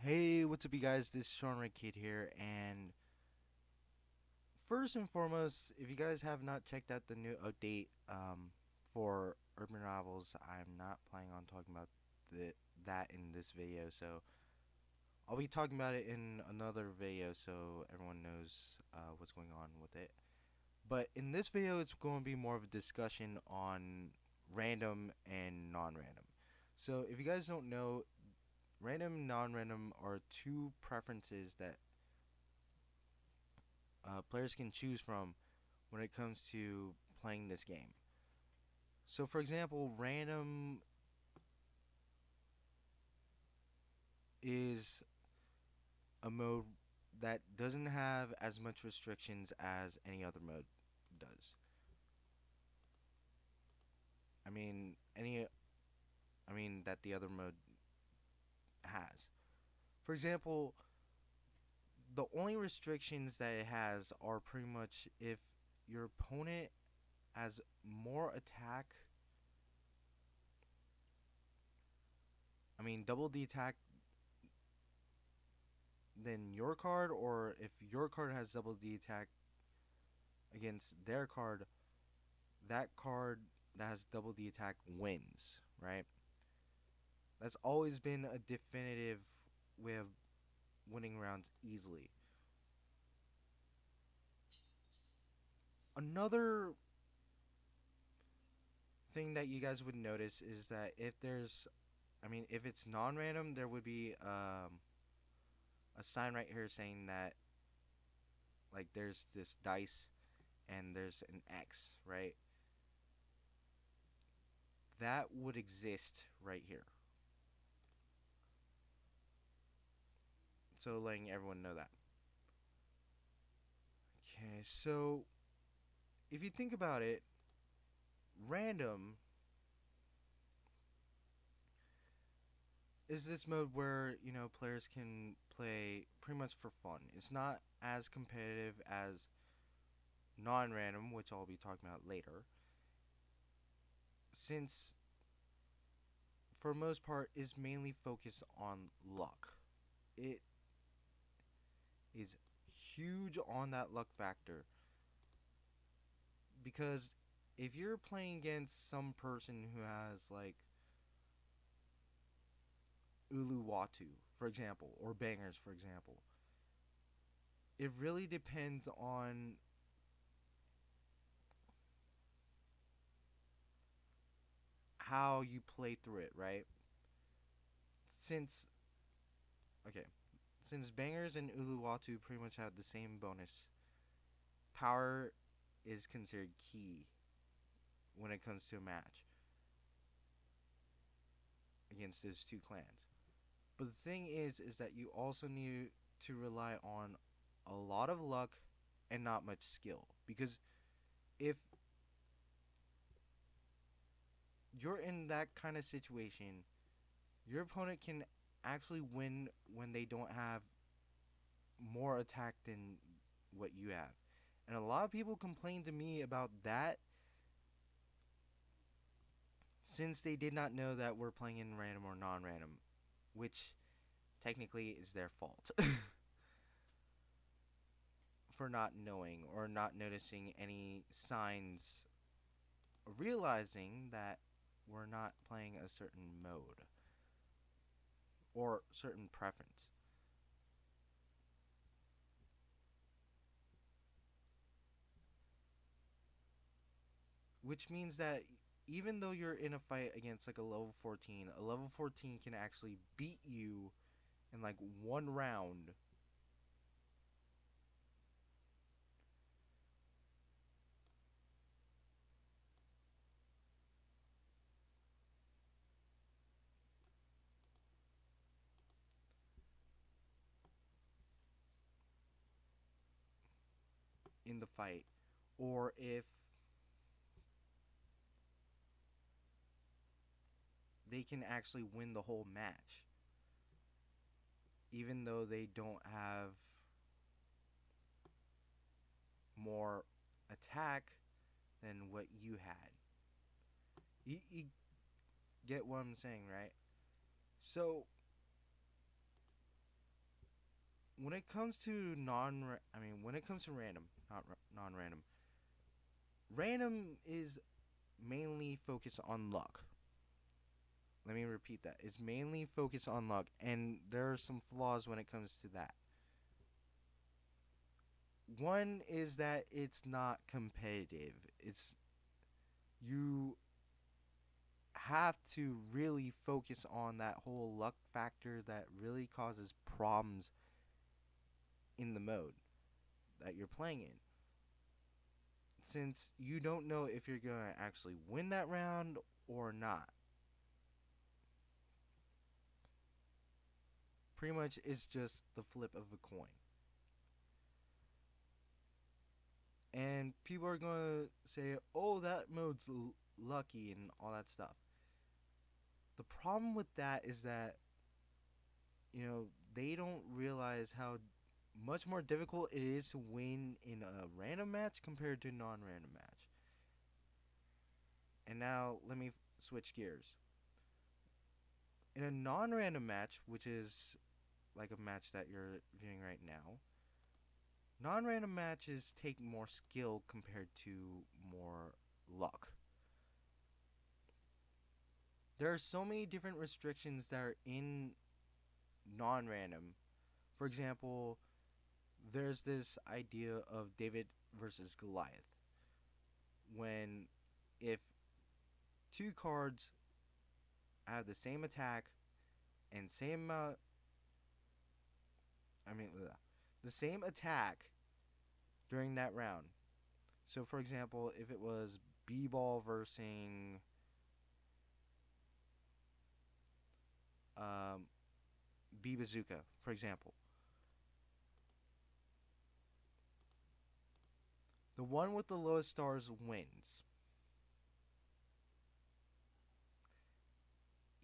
Hey, what's up, you guys? This is Sean Red Kid here, and first and foremost, if you guys have not checked out the new update for urban novels, I'm not planning on talking about that in this video, so I'll be talking about it in another video so everyone knows what's going on with it. But in this video, it's going to be more of a discussion on random and non-random. So if you guys don't know, random and non-random are two preferences that players can choose from when it comes to playing this game. So, for example, random is a mode that doesn't have as much restrictions as any other mode does. I mean, that the other mode has. For example, the only restrictions that it has are pretty much if your opponent has more attack. Double the attack than your card, or if your card has double the attack against their card, that card that has double the attack wins, right? That's always been a definitive way of winning rounds easily. Another thing that you guys would notice is that if it's non-random, there would be a sign right here saying that, like, there's this dice and there's an X, right? That would exist right here. So letting everyone know that. Okay, so if you think about it, random is this mode where, players can play pretty much for fun. It's not as competitive as non-random, which I'll be talking about later, since for the most part is mainly focused on luck. It is huge on that luck factor, because if you're playing against some person who has, like, Uluwatu, for example, or bangers, for example, it really depends on how you play through it, right? Since okay, since bangers and Uluwatu pretty much have the same bonus, power is considered key when it comes to a match against those two clans. But the thing is that you also need to rely on a lot of luck and not much skill, because if you're in that kind of situation, your opponent can actually win when they don't have more attack than what you have. And a lot of people complain to me about that, since they did not know that we're playing in random or non-random, which technically is their fault for not knowing or not noticing any signs, realizing that we're not playing a certain mode or certain preference. Which means that even though you're in a fight against, like, a level 14 can actually beat you in like one round. In the fight, or if they can actually win the whole match, even though they don't have more attack than what you had. You get what I'm saying, right? So when it comes to when it comes to random, not non-random, random is mainly focused on luck. Let me repeat that. It's mainly focused on luck, and there are some flaws when it comes to that. One is that it's not competitive. It's you have to really focus on that whole luck factor that really causes problems in the mode that you're playing in. Since you don't know if you're going to actually win that round or not. Pretty much it's just the flip of a coin. And people are going to say, "Oh, that mode's lucky" and all that stuff. The problem with that is that they don't realize how much more difficult it is to win in a random match compared to a non-random match. And now let me switch gears. In a non-random match, which is like a match that you're viewing right now, non-random matches take more skill compared to more luck. There are so many different restrictions that are in non-random. For example, there's this idea of David versus Goliath. When if two cards have the same attack and same amount, the same attack during that round. So, for example, if it was B-ball versus um, B bazooka, for example, the one with the lowest stars wins.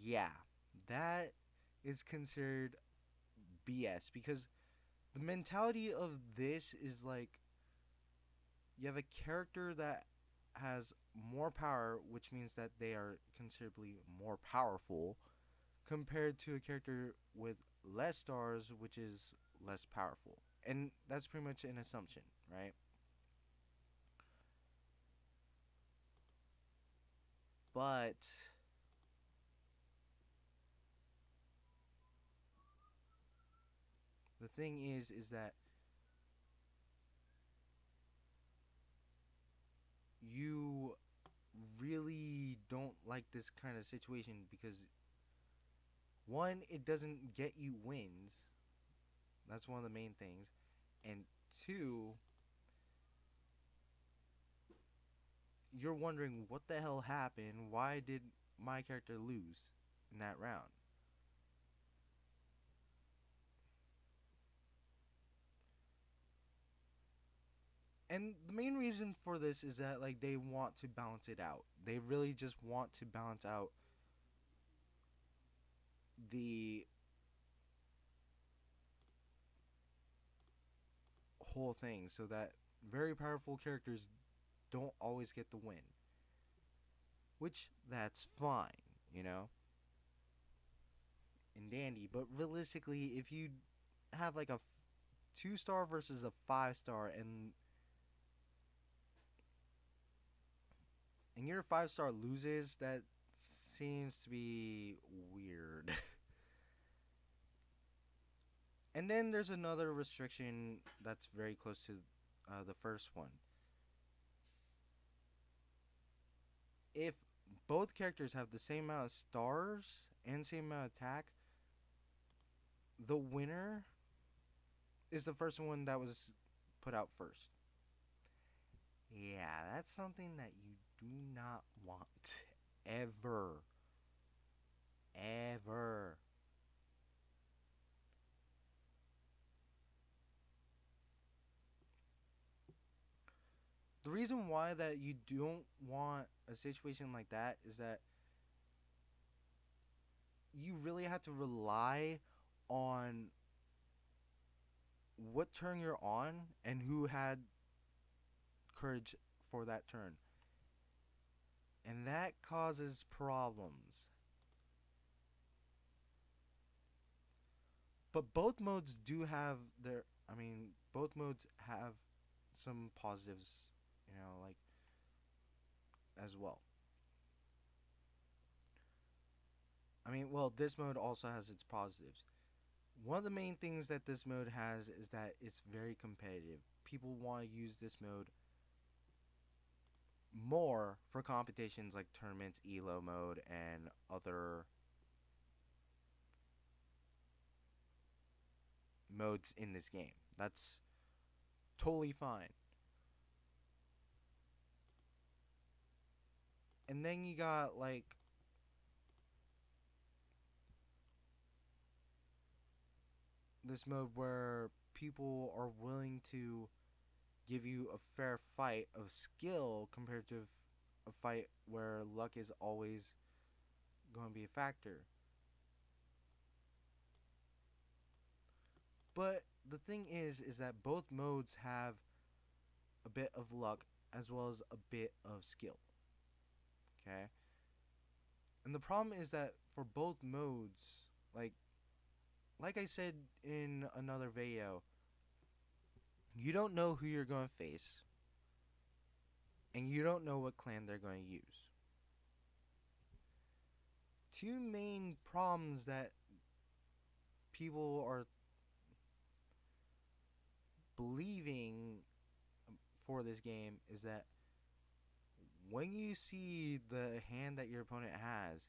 Yeah, that is considered BS because the mentality of this is like you have a character that has more power, which means that they are considerably more powerful, compared to a character with less stars, which is less powerful. And that's pretty much an assumption, right? But the thing is that you really don't like this kind of situation because one, it doesn't get you wins. That's one of the main things. And two, you're wondering what the hell happened? Why did my character lose in that round? And the main reason for this is that like they want to balance it out. They really just want to balance out the whole thing so that very powerful characters don't always get the win. Which that's fine, you know? And dandy, but realistically if you have like a 2-star versus a 5-star and your 5-star loses, that seems to be weird. And then there's another restriction that's very close to the first one. If both characters have the same amount of stars and same amount of attack, the winner is the first one that was put out first. Yeah, that's something that you do not want. Ever. Ever. The reason why that you don't want a situation like that is that you really have to rely on what turn you're on and who had courage for that turn. And that causes problems. But both modes do have their. I mean, both modes have some positives, like as well. I mean, well, this mode also has its positives. One of the main things that this mode has is that it's very competitive. People want to use this mode more for competitions like tournaments, elo mode, and other modes in this game. That's totally fine. And then you got like this mode where people are willing to give you a fair fight of skill compared to a fight where luck is always going to be a factor. But the thing is that both modes have a bit of luck as well as a bit of skill. Okay? And the problem is that for both modes, like like I said in another video, you don't know who you're going to face and you don't know what clan they're going to use. Two main problems that people are believing for this game is that when you see the hand that your opponent has,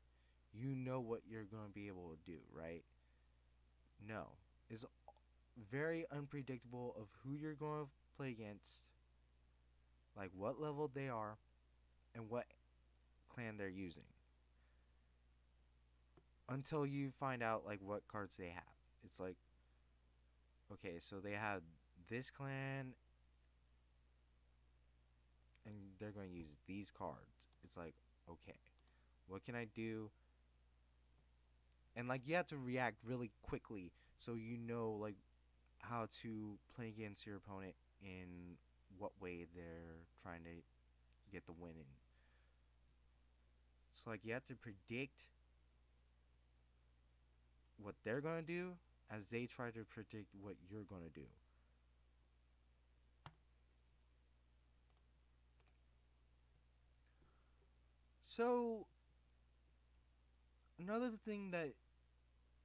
you know what you're going to be able to do, right? No. It's very unpredictable of who you're going to play against, like what level they are, and what clan they're using. Until you find out like what cards they have. It's like, okay, so they have this clan and they're going to use these cards. It's like, okay, what can I do? And like you have to react really quickly so you know like how to play against your opponent in what way they're trying to get the win in. So like you have to predict what they're going to do as they try to predict what you're going to do. So another thing that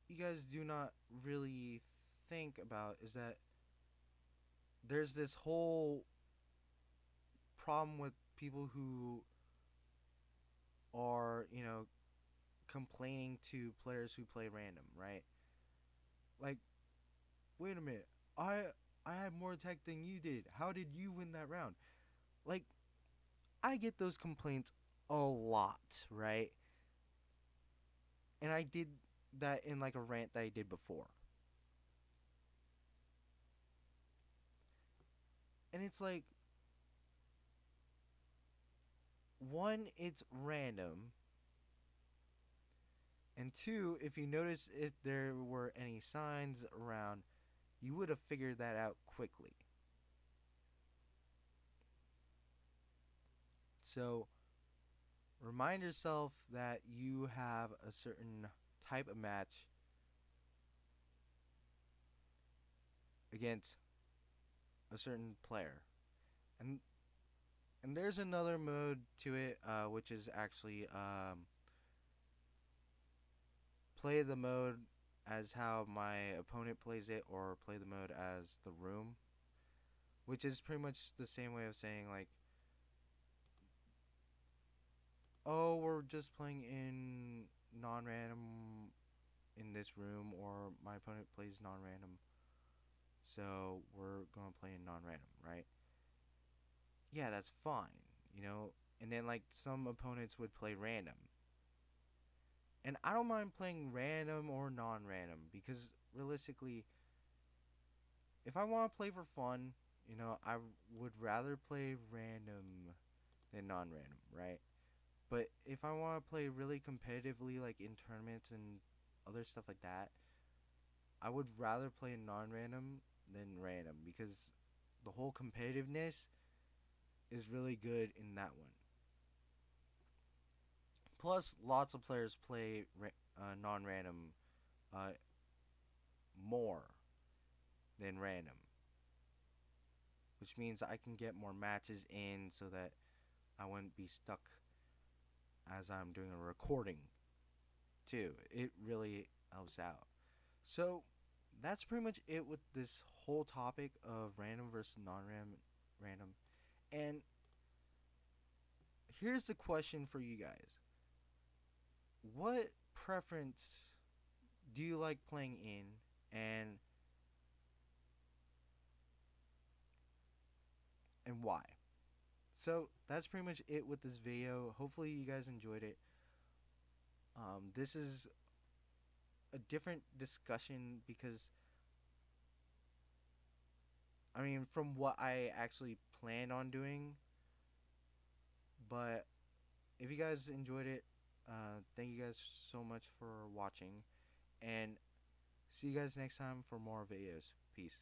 you guys do not really think about is that there's this whole problem with people who are, complaining to players who play random, right? Like, wait a minute. I had more attack than you did. How did you win that round? Like, I get those complaints a lot, right? And I did that in like a rant that I did before. And it's like, one, it's random. And two, if you notice if there were any signs around, you would have figured that out quickly. So remind yourself that you have a certain type of match against a certain player. And and there's another mode to it, which is actually play the mode as how my opponent plays it, or play the mode as the room, which is pretty much the same way of saying like, oh, we're just playing in non-random in this room, or my opponent plays non-random, so we're gonna play in non-random, right? Yeah, that's fine, you know. And then like some opponents would play random, and I don't mind playing random or non-random because realistically, if I want to play for fun, I would rather play random than non-random, right? But if I want to play really competitively, like in tournaments and other stuff like that, I would rather play non-random than random because the whole competitiveness is really good in that one. Plus, lots of players play non-random uh, more than random, which means I can get more matches in so that I wouldn't be stuck as I'm doing a recording too. It really helps out. So that's pretty much it with this whole topic of random versus non-random. And here's the question for you guys: what preference do you like playing in, and why? So that's pretty much it with this video. Hopefully you guys enjoyed it. This is a different discussion because I mean from what I actually planned on doing, but if you guys enjoyed it, thank you guys so much for watching, and see you guys next time for more videos. Peace.